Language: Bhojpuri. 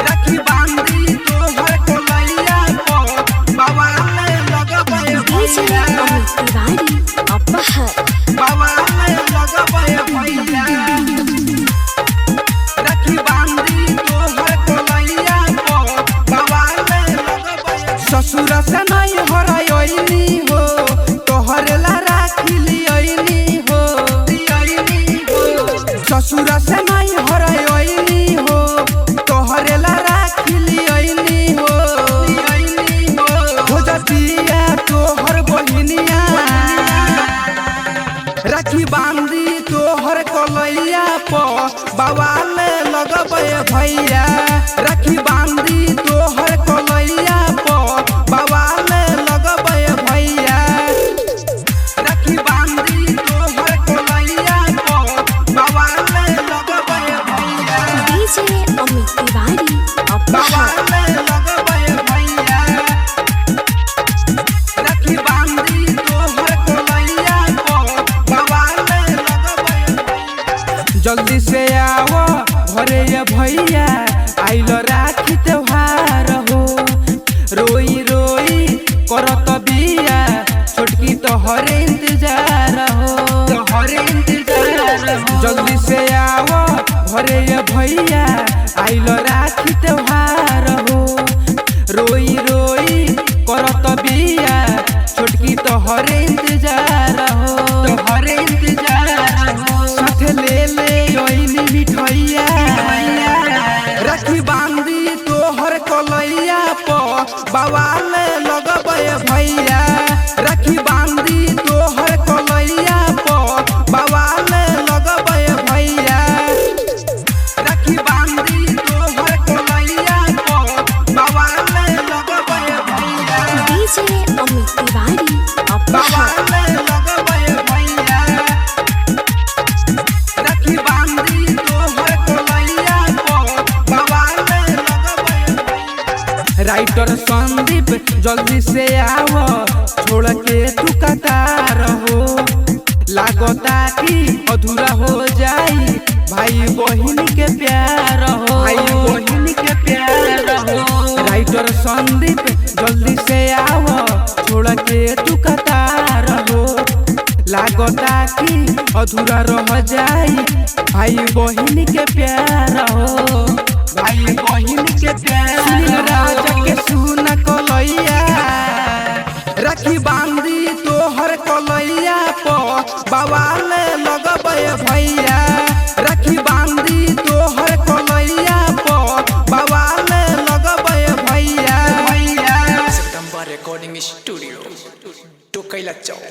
राखी बांधी तोहर कोलैया को बवाले लगबे भैया तिवारी अपहर बवाले लगबे भैया राखी बांधी तोहर कोलैया को बवाले लगबे ससुर से नहीं हरैनी हो तोहर ला राखी लियनी हो ससुर से नहीं हरैनी हो तोहर ला राखी लियनी हो हो जतिया तोहर बहिनिया राखी बांधी तोहर कोलैया प बवाले लगबे भैया राखी बांधी तोहर कोलैया प बवाले लगबे भैया राखी बांधी तोहर कोलैया प बवाले लगबे भैया डीजे अमित तिवारी अपहर बवाले लगबे भैया राखी बांधी तोहर कोलैया प बवाले लगबे भैया जल्दी से आओ घरे ये भैया आइल राखी त्योहार हो रोई रोई करत बिया छोटकी तोहर इंतजार हो जल्दी से आओ घरे ये भैया आइल राखी त्योहार हो रोई रोई करत बिया छोटकी तोहर इंतजार हो साथे ले ओइनी मिठैया राखी बांधी तोहर कोलैया प बवाले लगबे भैया राखी बांधी तोहर कोलैया प बवाले लगबे भैया राखी बांधी तोहर कोलैया प बवाले लगबे भैया डीजे अमित तिवारी अपहर बवाले लगबे भैया राखी बांधी तोहर कोलैया प बवाले लगबे भैया राइटर संदीप जल्दी से आओ छोड़ के तू कतार हो लागता कि अधूरा हो जाई भाई बहिन के प्यार हो राइटर संदीप जल्दी से आओ छोड़ के तू कतार हो लागता कि अधूरा रह जाई भाई बहिन के प्यार हो सुनील राजा के सुन कोलैया राखी बांधी तोहर कोलैया प बवाले लगबे भैया राखी बांधी तोहर कोलैया प बवाले लगबे भैया जगदम्बा रिकॉर्डिंग स्टूडियो टोकैला चौक।